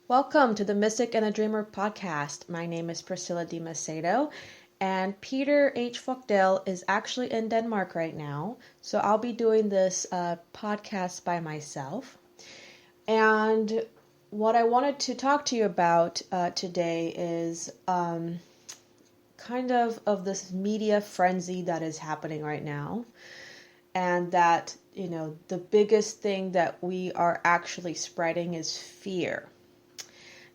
Welcome to the Mystic and the Dreamer podcast. My name is Priscilla Di Macedo, and Peter H. Folkdale is actually in Denmark right now. So I'll be doing this podcast by myself. And what I wanted to talk to you about today is kind of this media frenzy that is happening right now. And that, the biggest thing that we are actually spreading is fear.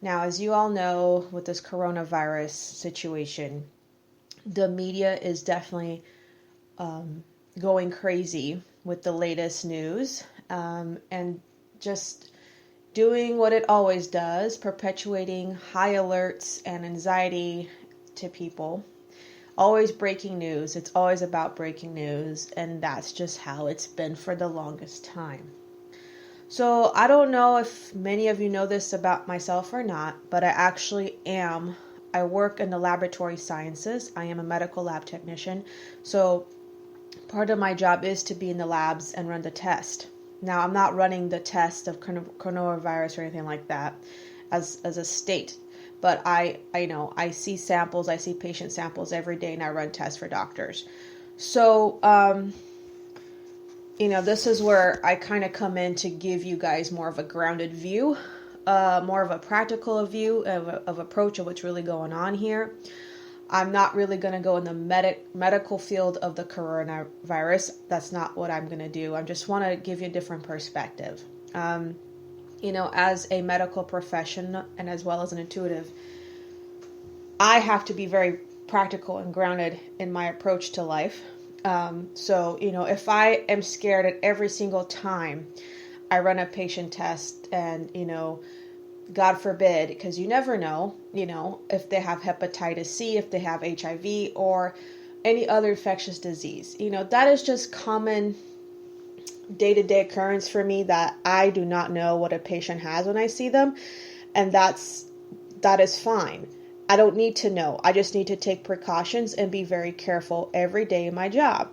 Now, as you all know, with this coronavirus situation, the media is definitely going crazy with the latest news and just doing what it always does, perpetuating high alerts and anxiety to people. Always breaking news. It's always about breaking news, and that's just how it's been for the longest time. So I don't know if many of you know this about myself or not, but I work in the laboratory sciences. I am a medical lab technician. So part of my job is to be in the labs and run the test. Now, I'm not running the test of coronavirus or anything like that as a state, but I see samples, I see patient samples every day, and I run tests for doctors. So, this is where I kind of come in to give you guys more of a grounded view, more of a practical view of approach of what's really going on here. I'm not really going to go in the medical field of the coronavirus. That's not what I'm going to do. I just want to give you a different perspective. As a medical professional and as well as an intuitive, I have to be very practical and grounded in my approach to life. So, if I am scared at every single time I run a patient test and, God forbid, because you never know, if they have hepatitis C, if they have HIV or any other infectious disease, that is just common day-to-day occurrence for me that I do not know what a patient has when I see them. And that is fine. I don't need to know. I just need to take precautions and be very careful every day in my job.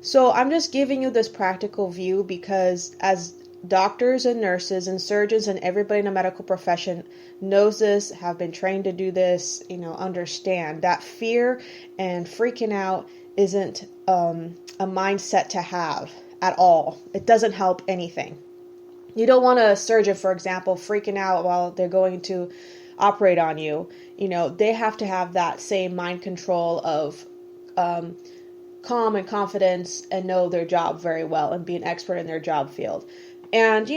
So I'm just giving you this practical view because as doctors and nurses and surgeons and everybody in the medical profession knows this, have been trained to do this, understand that fear and freaking out isn't a mindset to have at all. It doesn't help anything. You don't want a surgeon, for example, freaking out while they're going to operate on you. They have to have that same mind control of calm and confidence and know their job very well and be an expert in their job field. And,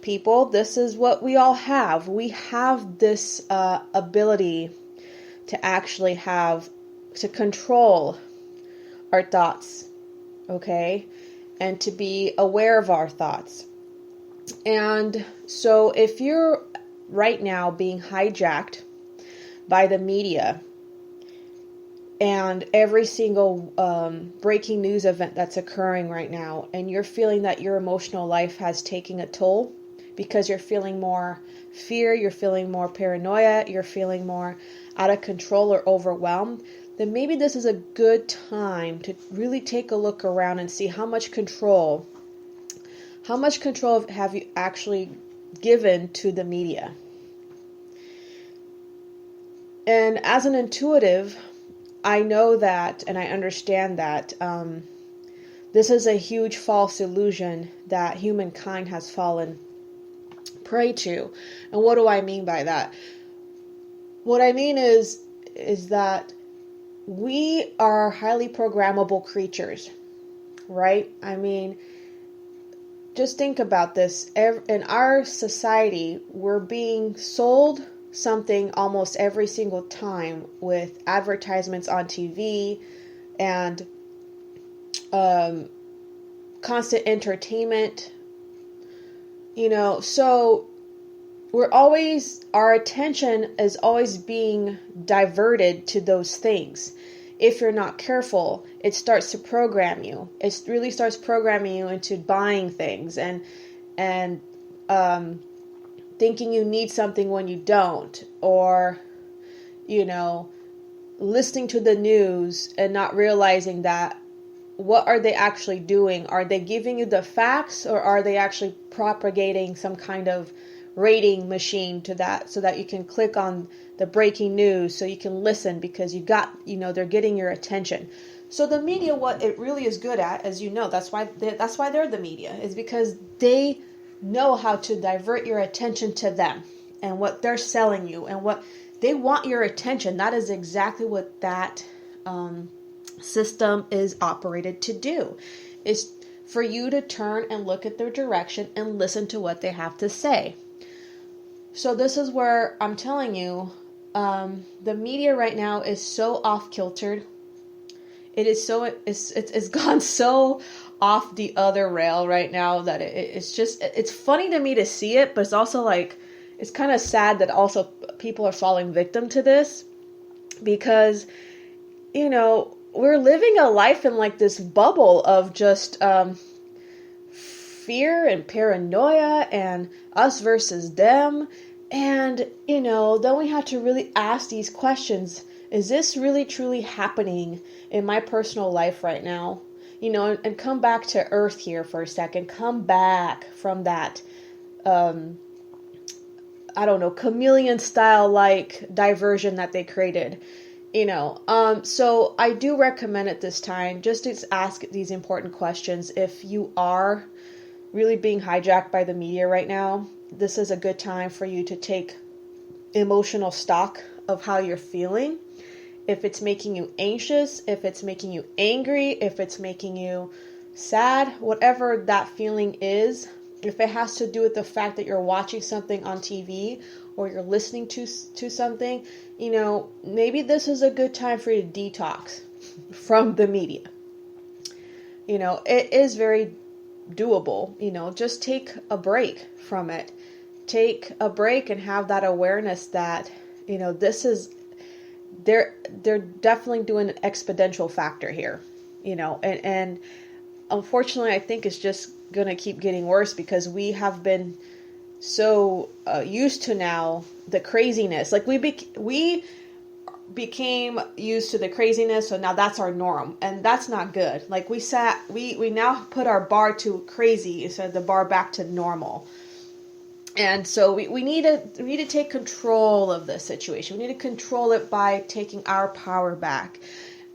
people, this is what we all have. We have this ability to actually to control our thoughts, okay? And to be aware of our thoughts. And so if you're right now being hijacked by the media and every single breaking news event that's occurring right now, and you're feeling that your emotional life has taken a toll because you're feeling more fear, you're feeling more paranoia, you're feeling more out of control or overwhelmed, then maybe this is a good time to really take a look around and see how much control have you actually given to the media. And as an intuitive, I know that and I understand that this is a huge false illusion that humankind has fallen prey to. And what do I mean by that? What I mean is that we are highly programmable creatures, right? I mean, just think about this. In our society, we're being sold something almost every single time with advertisements on TV and constant entertainment, so our attention is always being diverted to those things. If you're not careful, it starts to program you. It really starts programming you into buying things and thinking you need something when you don't, or, listening to the news and not realizing that what are they actually doing? Are they giving you the facts, or are they actually propagating some kind of rating machine to that so that you can click on the breaking news so you can listen because they're getting your attention. So the media, what it really is good at, as you know, that's why they're the media, is because they know how to divert your attention to them and what they're selling you and what they want your attention. That is exactly what that system is operated to do, is for you to turn and look at their direction and listen to what they have to say. So this is where I'm telling you, the media right now is so off kiltered. It's gone so off the other rail right now that it's funny to me to see it, but it's also like, it's kind of sad that also people are falling victim to this because, we're living a life in like this bubble of just fear and paranoia and us versus them. And, then we have to really ask these questions. Is this really truly happening in my personal life right now? And come back to earth here for a second. Come back from that, chameleon style like diversion that they created. So I do recommend at this time just to ask these important questions. If you are really being hijacked by the media right now, this is a good time for you to take emotional stock of how you're feeling. If it's making you anxious, if it's making you angry, if it's making you sad, whatever that feeling is, if it has to do with the fact that you're watching something on TV or you're listening to something, maybe this is a good time for you to detox from the media. It is very doable. Just take a break from it. Take a break and have that awareness that, this is, they're definitely doing an exponential factor here, and unfortunately I think it's just going to keep getting worse because we have been so used to now the craziness. Like we became used to the craziness, so now that's our norm, and that's not good. Like we now put our bar to crazy instead of the bar back to normal. And so we need to take control of this situation. We need to control it by taking our power back.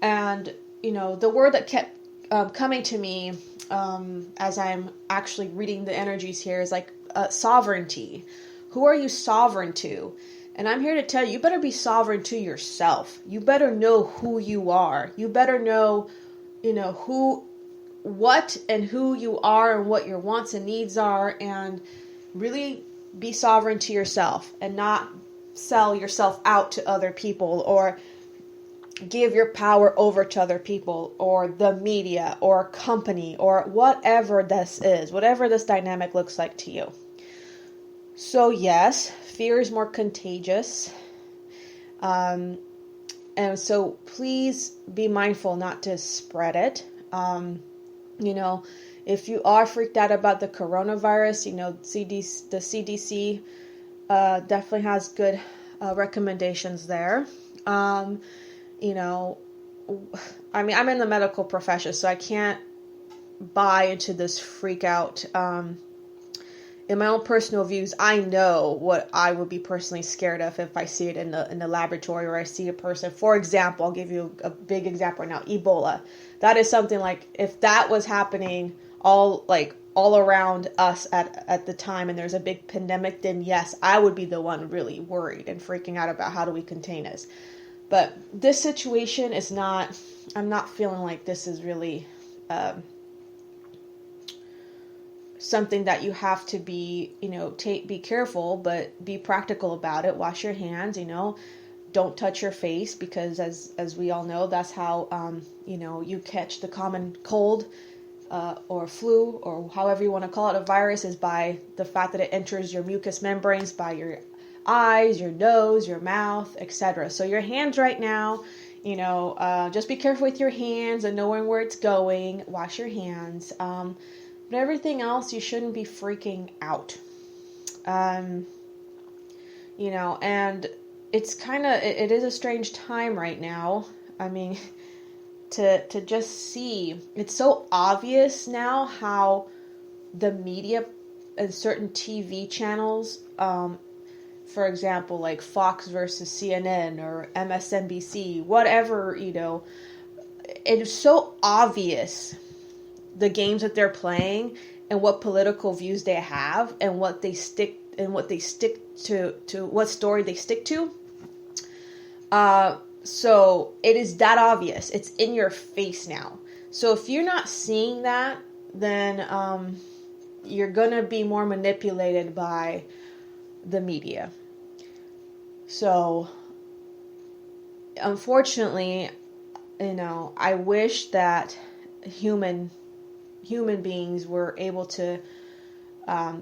And the word that kept coming to me as I'm actually reading the energies here is like sovereignty. Who are you sovereign to? And I'm here to tell you, you better be sovereign to yourself. You better know who you are. You better know, what and who you are and what your wants and needs are, and really be sovereign to yourself and not sell yourself out to other people or give your power over to other people or the media or company or whatever this is, whatever this dynamic looks like to you. So yes, fear is more contagious. And so please be mindful not to spread it. If you are freaked out about the coronavirus, the CDC definitely has good recommendations there. I'm in the medical profession, so I can't buy into this freak out. In my own personal views, I know what I would be personally scared of if I see it in the laboratory or I see a person. For example, I'll give you a big example right now, Ebola. That is something like, if that was happening all around us at the time and there's a big pandemic, then yes, I would be the one really worried and freaking out about how do we contain this. But this situation is not, I'm not feeling like this is really something that you have to be, be careful, but be practical about it. Wash your hands, don't touch your face, because as we all know, that's how, you catch the common cold or flu, or however you want to call it, a virus, is by the fact that it enters your mucous membranes by your eyes, your nose, your mouth, etc. So your hands right now, just be careful with your hands and knowing where it's going. Wash your hands. But everything else, you shouldn't be freaking out. And it's it is a strange time right now. I mean, to just see, it's so obvious now how the media and certain TV channels, for example, like Fox versus CNN or MSNBC, whatever, it is so obvious the games that they're playing and what political views they have and what they stick to what story they stick to. So it is that obvious. It's in your face now. So if you're not seeing that, then you're gonna be more manipulated by the media. So unfortunately, I wish that human beings were able to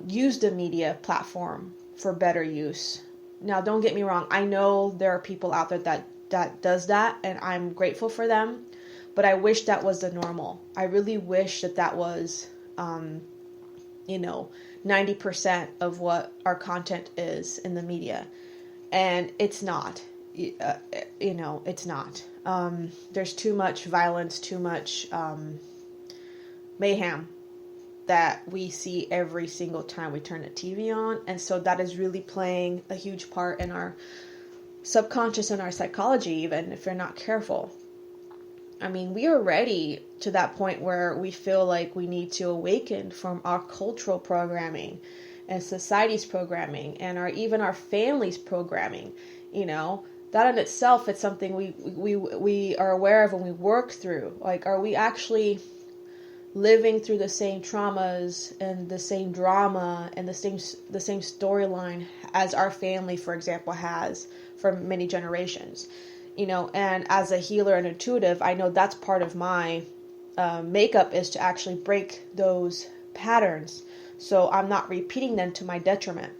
use the media platform for better use. Now, don't get me wrong. I know there are people out there that does that, and I'm grateful for them. But I wish that was the normal. I really wish that was, 90% of what our content is in the media. And it's not. It's not. There's too much violence, too much mayhem that we see every single time we turn the TV on. And so that is really playing a huge part in our subconscious and our psychology, even if you're not careful. I mean, we are ready to that point where we feel like we need to awaken from our cultural programming and society's programming and even our family's programming. That in itself, it's something we are aware of and we work through. Like, are we actually living through the same traumas and the same drama and the same storyline as our family, for example, has for many generations? And as a healer and intuitive, I know that's part of my makeup, is to actually break those patterns so I'm not repeating them to my detriment.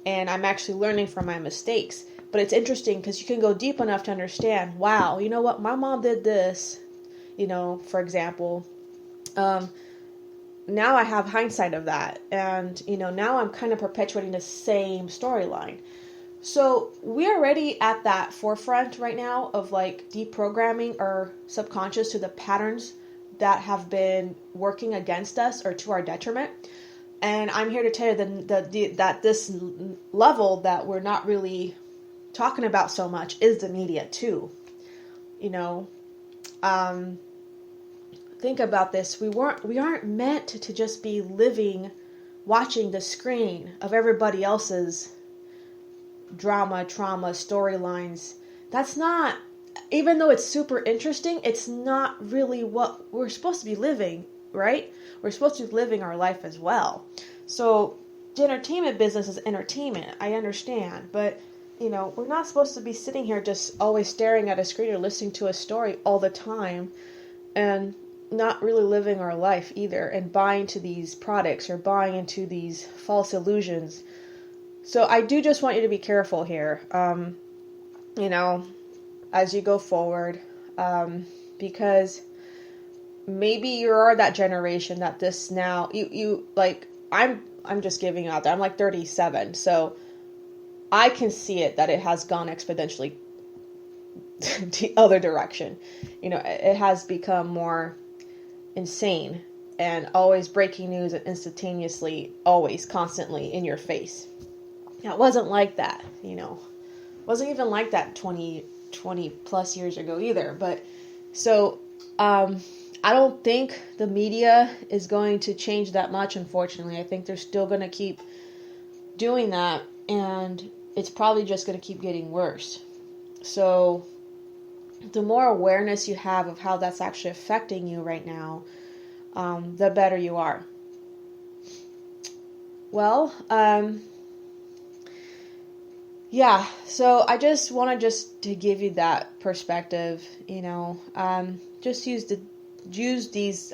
And I'm actually learning from my mistakes. But it's interesting because you can go deep enough to understand, wow, you know what, my mom did this, for example. Now I have hindsight of that. And, now I'm kind of perpetuating the same storyline. So we're already at that forefront right now of like deprogramming our subconscious to the patterns that have been working against us or to our detriment. And I'm here to tell you that this level that we're not really talking about so much is the media too. Think about this. We aren't meant to just be watching the screen of everybody else's drama, trauma, storylines. That's not, even though it's super interesting, it's not really what we're supposed to be living, right? We're supposed to be living our life as well. So the entertainment business is entertainment. I understand, but we're not supposed to be sitting here just always staring at a screen or listening to a story all the time and not really living our life either, and buying to these products or buying into these false illusions. So I do just want you to be careful here, as you go forward, because maybe you are that generation that this now, you like, I'm just giving out there. I'm like 37, so I can see that it has gone exponentially the other direction. It has become more insane and always breaking news and instantaneously, always, constantly in your face. Now, it wasn't like that, wasn't even like that 20 plus years ago either. But so, I don't think the media is going to change that much, unfortunately. I think they're still going to keep doing that, and it's probably just going to keep getting worse. So the more awareness you have of how that's actually affecting you right now, the better you are. Well, yeah, so I just want to give you that perspective, just use these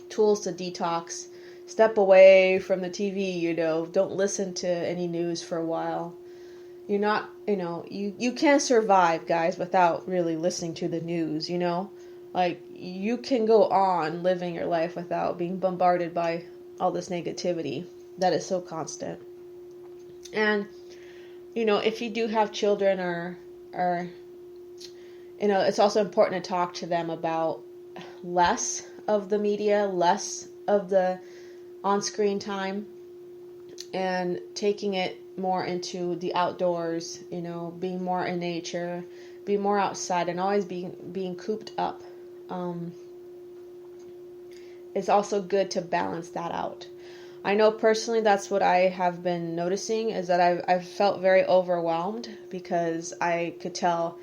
tools to detox, step away from the TV, don't listen to any news for a while. You're not, you can't survive, guys, without really listening to the news, like you can go on living your life without being bombarded by all this negativity that is so constant. And if you do have children or it's also important to talk to them about less of the media, less of the on-screen time, and taking it more into the outdoors, being more in nature, being more outside, and always being cooped up. It's also good to balance that out. I know personally that's what I have been noticing, is that I've felt very overwhelmed because I could tell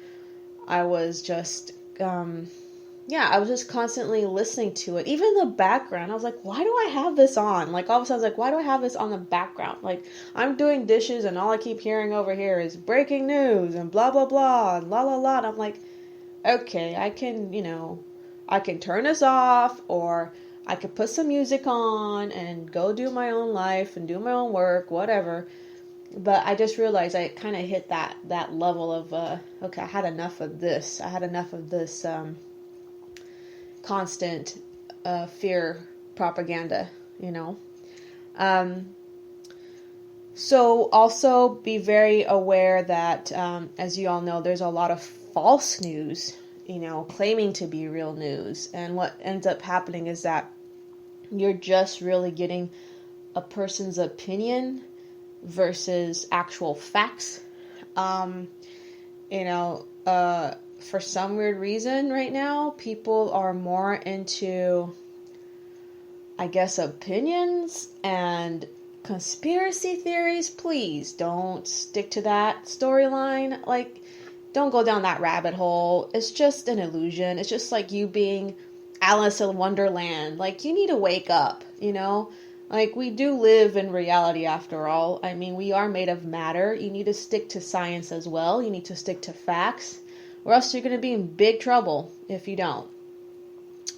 I was just, I was just constantly listening to it. Even in the background, I was like, why do I have this on? Like, all of a sudden, I was like, why do I have this on the background? Like, I'm doing dishes and all I keep hearing over here is breaking news and blah, blah, blah, and la, la, la. And I'm like, okay, I can turn this off, or I could put some music on and go do my own life and do my own work, whatever. But I just realized I kind of hit that level of, okay, I had enough of this. I had enough of this constant fear propaganda, So also be very aware that, as you all know, there's a lot of false news, claiming to be real news. And what ends up happening is that you're just really getting a person's opinion versus actual facts. For some weird reason right now, people are more into, I guess, opinions and conspiracy theories. Please don't stick to that storyline. Like, don't go down that rabbit hole. It's just an illusion. It's just like you being Alice in Wonderland. Like, you need to wake up, Like, we do live in reality after all. I mean, we are made of matter. You need to stick to science as well. You need to stick to facts, or else you're going to be in big trouble if you don't.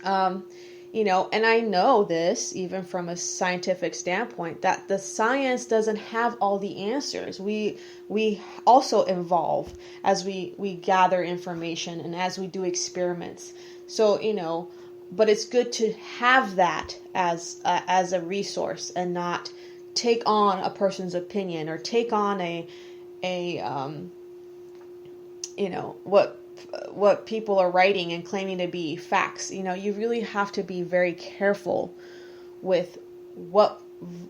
And I know this even from a scientific standpoint, that the science doesn't have all the answers. We also evolve as we gather information and as we do experiments. So, but it's good to have that as a resource and not take on a person's opinion or take on what people are writing and claiming to be facts. You really have to be very careful with what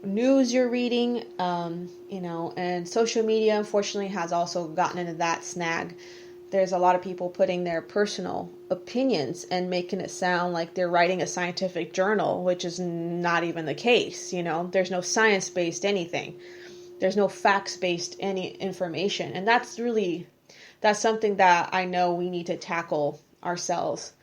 news you're reading, and social media, unfortunately, has also gotten into that snag. There's a lot of people putting their personal opinions and making it sound like they're writing a scientific journal, which is not even the case. There's no science-based anything. There's no facts-based any information. And that's something that I know we need to tackle ourselves,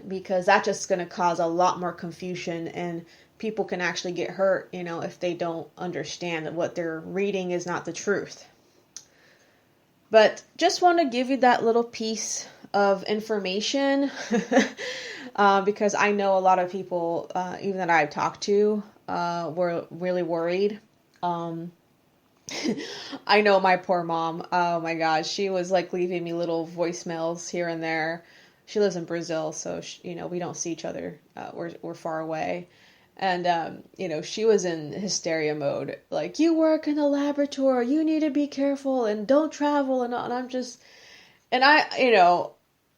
because that's just going to cause a lot more confusion, and people can actually get hurt, if they don't understand that what they're reading is not the truth. But just want to give you that little piece of information because I know a lot of people, even that I've talked to, were really worried. I know my poor mom. Oh my gosh, she was like leaving me little voicemails here and there. She lives in Brazil, so we don't see each other. We're far away. And, she was in hysteria mode. Like, you work in a laboratory, you need to be careful and don't travel. And I'm just, and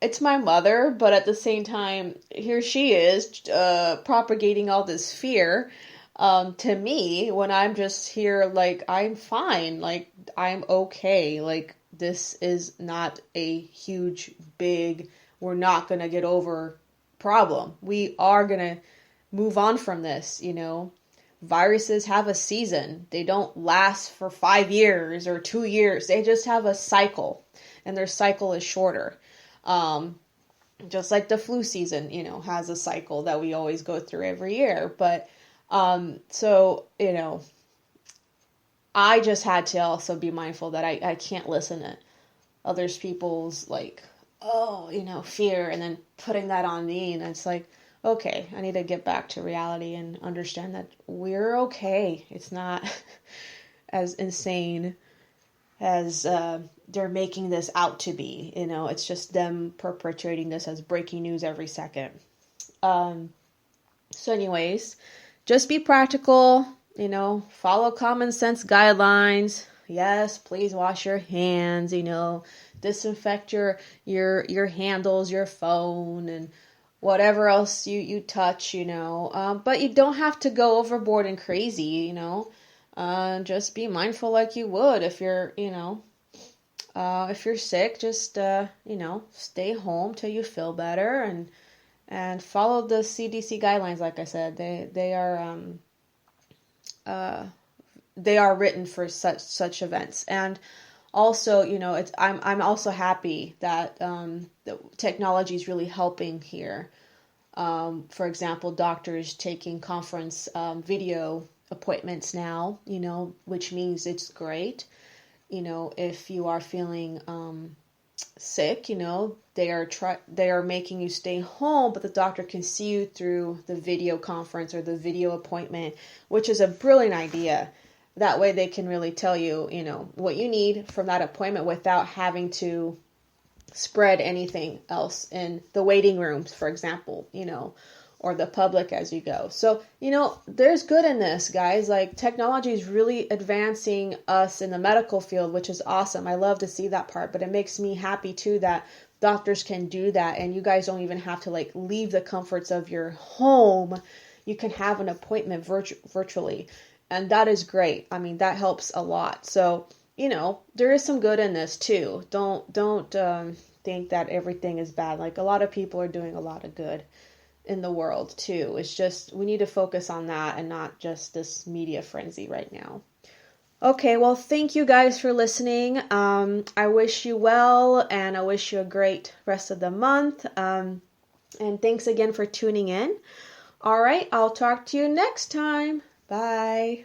it's my mother, but at the same time, here she is, propagating all this fear, to me, when I'm just here, like, I'm fine. Like, I'm okay. Like, this is not a huge, big, we're not going to get over problem. We are going to move on from this. Viruses have a season. They don't last for 5 years or 2 years. They just have a cycle, and their cycle is shorter. Just like the flu season, has a cycle that we always go through every year. But, so, I just had to also be mindful that I can't listen to others people's fear and then putting that on me. And it's like, okay, I need to get back to reality and understand that we're okay. It's not as insane as they're making this out to be. It's just them perpetuating this as breaking news every second. So anyways, just be practical, follow common sense guidelines. Yes, please wash your hands, disinfect your handles, your phone, and whatever else you touch, but you don't have to go overboard and crazy, just be mindful like you would if you're sick, just, stay home till you feel better and follow the CDC guidelines. Like I said, they are written for such events. And also, I'm also happy that the technology is really helping here. For example, doctors taking conference video appointments now, which means it's great. If you are feeling sick, they are making you stay home, but the doctor can see you through the video conference or the video appointment, which is a brilliant idea. That way they can really tell you, what you need from that appointment without having to spread anything else in the waiting rooms, for example, or the public as you go. So, there's good in this, guys. Like, technology is really advancing us in the medical field, which is awesome. I love to see that part, but it makes me happy too that doctors can do that, and you guys don't even have to leave the comforts of your home. You can have an appointment virtually, and that is great. I mean, that helps a lot. So, there is some good in this too. Don't think that everything is bad. Like, a lot of people are doing a lot of good in the world too. It's just, we need to focus on that and not just this media frenzy right now. Okay, well, thank you guys for listening. I wish you well, and I wish you a great rest of the month. And thanks again for tuning in. All right, I'll talk to you next time. Bye.